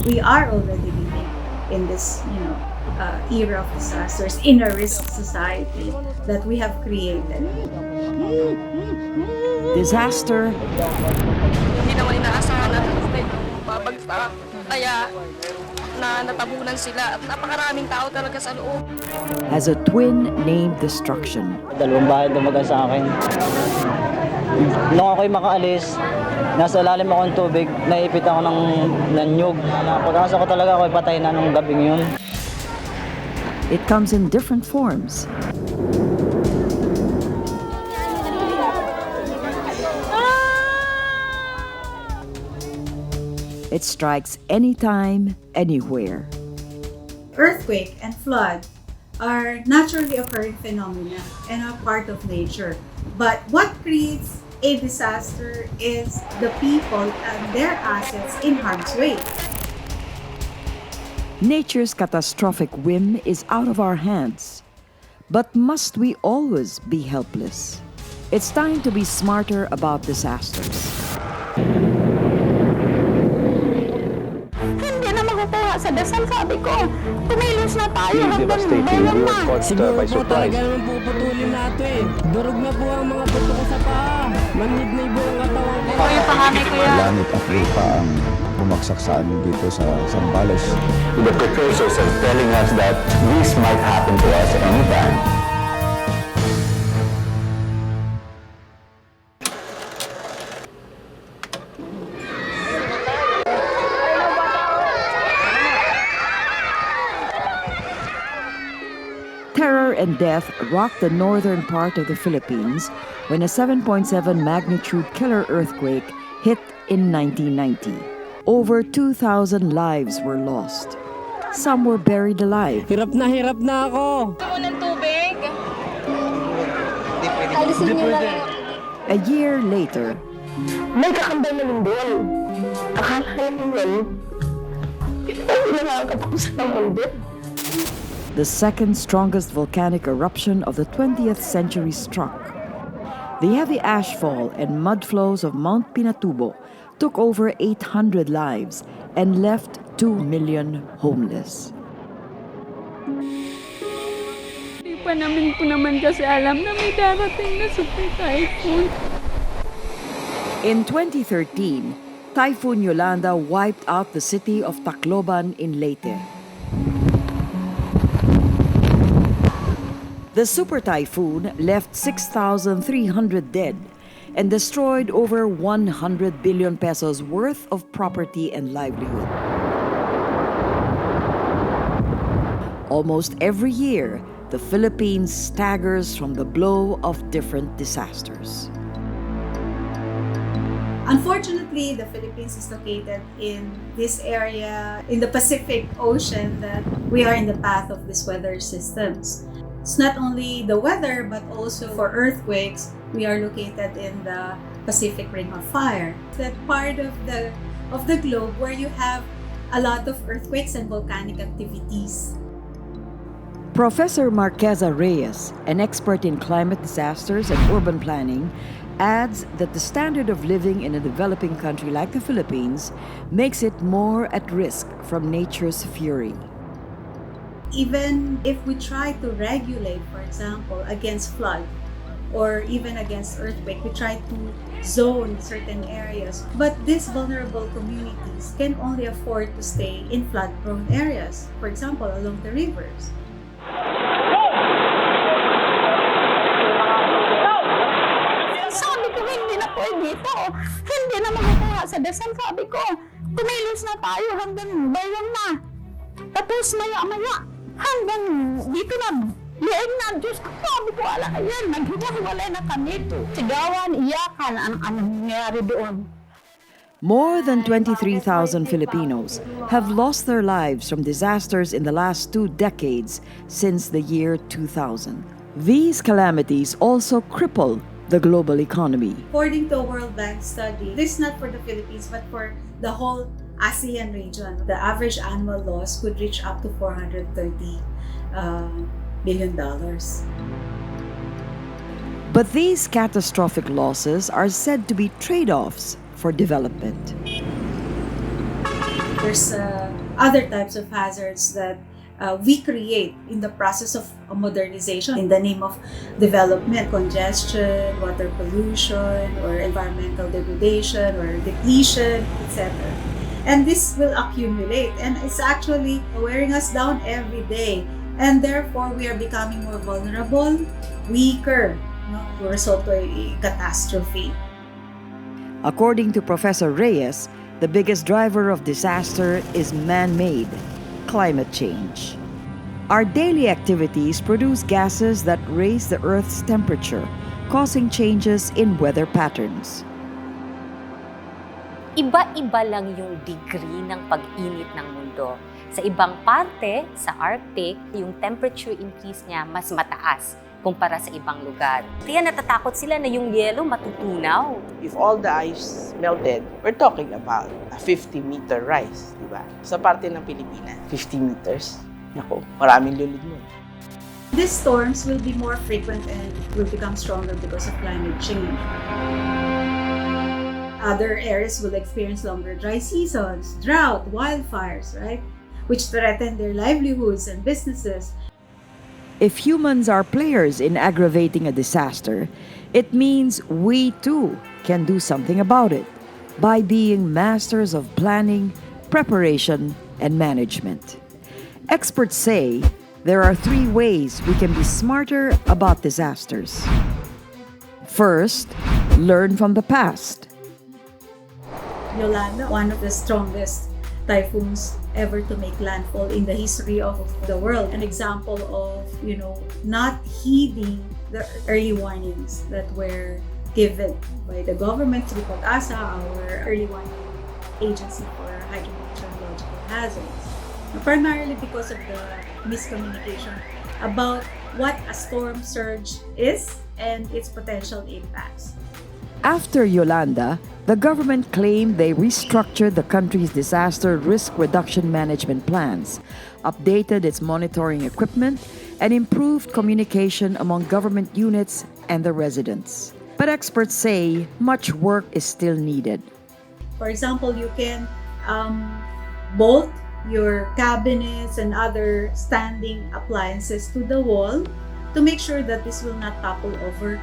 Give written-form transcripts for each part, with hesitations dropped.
we are already living in this, era of disasters in a risk society that we have created. Disaster Hindi naman inaasahan na babagsak. Kaya natabunan sila at napakaraming tao talaga sa loob. has a twin named destruction. Dalawang bahay dumagan sa akin. Nung ako'y makaalis, nasa ilalim ako ng tubig, naipit ako ng nyug. Pagkasa ko talaga ako'y patay na nung gabing yun. It comes in different forms. It strikes anytime, anywhere. Earthquake and flood are naturally occurring phenomena and are part of nature. But what creates a disaster is the people and their assets in harm's way. Nature's catastrophic whim is out of our hands. But must we always be helpless? It's time to be smarter about disasters. Hindi na makukuha sa dasal, sabi ko. Kumilos na tayo hanggang bayan na. Siguro po talaga naman puputulin natin. Durog na po ang mga buto ko sa paa. Manhid na yung buong katawan ko. Ako yung panganay ko yan. Langit at lupa ang bumagsak sa amin dito sa Zambales. The precursors are telling us that this might happen to us anytime. Terror and death rocked the northern part of the Philippines when a 7.7 magnitude killer earthquake hit in 1990. Over 2,000 lives were lost. Some were buried alive. Hirap na ako. Gusto mo ng tubig? Alisin niyo lang. A year later, May kakambay na lindol. Akala mo yun? Ito ang nakakatapusan ng mundo. the second strongest volcanic eruption of the 20th century struck. The heavy ashfall and mud flows of Mount Pinatubo took over 800 lives and left 2 million homeless. Hindi pa namin po naman kasi alam na may darating na super typhoon. In 2013, Typhoon Yolanda wiped out the city of Tacloban in Leyte. The super typhoon left 6,300 dead and destroyed over 100 billion pesos worth of property and livelihood. Almost every year, the Philippines staggers from the blow of different disasters. Unfortunately, the Philippines is located in this area in the Pacific Ocean that we are in the path of these weather systems. It's not only the weather, but also for earthquakes, we are located in the Pacific Ring of Fire. That part of the globe where you have a lot of earthquakes and volcanic activities. Professor Marqueza Reyes, an expert in climate disasters and urban planning, adds that the standard of living in a developing country like the Philippines makes it more at risk from nature's fury. Even if we try to regulate, for example, against flood or even against earthquake, we try to zone certain areas. But these vulnerable communities can only afford to stay in flood-prone areas, for example, along the rivers. Sabi ko, hindi na po dito. Hindi na makukuha sa dasal. Sabi ko, kumilos na tayo hanggang bayan na. Tapos maya-maya, hanggang dito na, liig na, Diyos ko, sabi ko, ala, ayan, naghiwa-hiwalay na kami. Sigawan, iyakan, ang nangyari doon. More than 23,000 Filipinos have lost their lives from disasters in the last 2 decades since the year 2000. These calamities also cripple the global economy. According to a World Bank study, this is not for the Philippines, but for the whole ASEAN region. The average annual loss could reach up to $430 billion. But these catastrophic losses are said to be trade-offs for development. There's other types of hazards that we create in the process of modernization in the name of development, congestion, water pollution, or environmental degradation or depletion, etc. And this will accumulate, and it's actually wearing us down every day. And therefore, we are becoming more vulnerable, weaker, to result to a catastrophe. According to Professor Reyes, the biggest driver of disaster is man-made, climate change. Our daily activities produce gases that raise the Earth's temperature, causing changes in weather patterns. Iba-iba lang yung degree ng pag-init ng mundo. Sa ibang parte, sa Arctic, yung temperature increase niya mas mataas kumpara sa ibang lugar. Kaya natatakot sila na yung yelo matutunaw. If all the ice melted, we're talking about a 50-meter rise, di ba? Sa parte ng Pilipinas, 50 meters. Naku, maraming lulod mo. These storms will be more frequent and will become stronger because of climate change. Other areas will experience longer dry seasons, drought, wildfires, right? Which threaten their livelihoods and businesses. If humans are players in aggravating a disaster, it means we too can do something about it by being masters of planning, preparation, and management. Experts say there are 3 ways we can be smarter about disasters. First, learn from the past. Yolanda, one of the strongest typhoons ever to make landfall in the history of the world. An example of, not heeding the early warnings that were given by the government through PAG-ASA, our early warning agency for hydrometeorological hazards. Primarily because of the miscommunication about what a storm surge is and its potential impacts. After Yolanda, the government claimed they restructured the country's disaster risk reduction management plans, updated its monitoring equipment, and improved communication among government units and the residents. But experts say much work is still needed. For example, you can bolt your cabinets and other standing appliances to the wall to make sure that this will not topple over.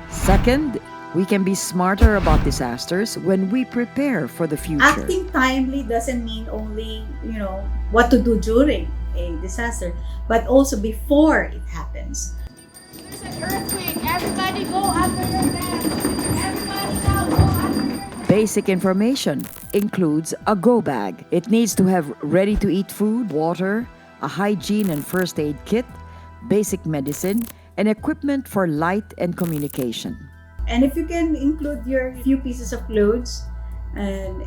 Second, we can be smarter about disasters when we prepare for the future. Acting timely doesn't mean only, what to do during a disaster, but also before it happens. There's an earthquake. Everybody go under your bed. Everybody now go under your bed. Basic information includes a go bag. It needs to have ready-to-eat food, water, a hygiene and first aid kit, basic medicine, and equipment for light and communication. And if you can include your few pieces of clothes and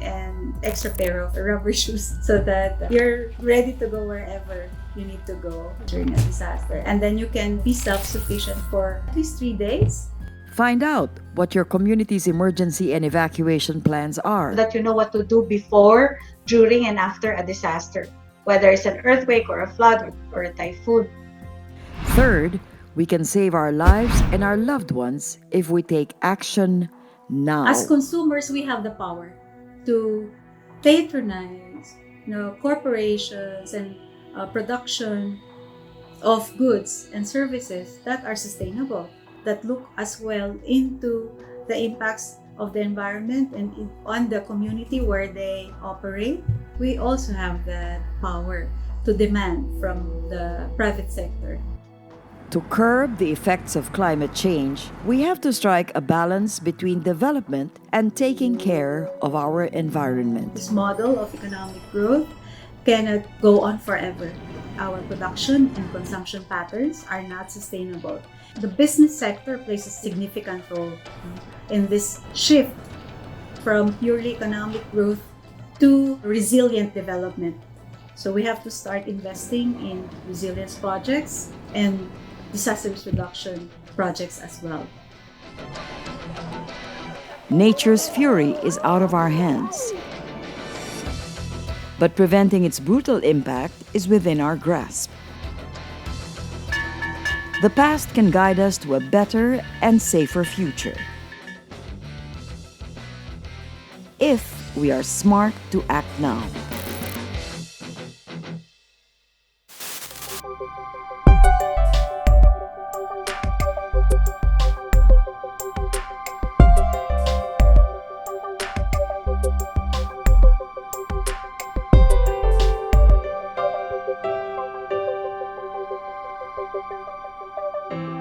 extra pair of rubber shoes so that you're ready to go wherever you need to go during a disaster. And then you can be self-sufficient for at least 3 days. Find out what your community's emergency and evacuation plans are. That you know what to do before, during, and after a disaster, whether it's an earthquake or a flood or a typhoon. Third, we can save our lives and our loved ones if we take action now. As consumers, we have the power to patronize, corporations and production of goods and services that are sustainable, that look as well into the impacts of the environment and on the community where they operate. We also have that power to demand from the private sector. To curb the effects of climate change, we have to strike a balance between development and taking care of our environment. This model of economic growth cannot go on forever. Our production and consumption patterns are not sustainable. The business sector plays a significant role in this shift from purely economic growth to resilient development. So we have to start investing in resilience projects and disaster risk reduction projects as well. Nature's fury is out of our hands, but preventing its brutal impact is within our grasp. The past can guide us to a better and safer future if we are smart to act now. you.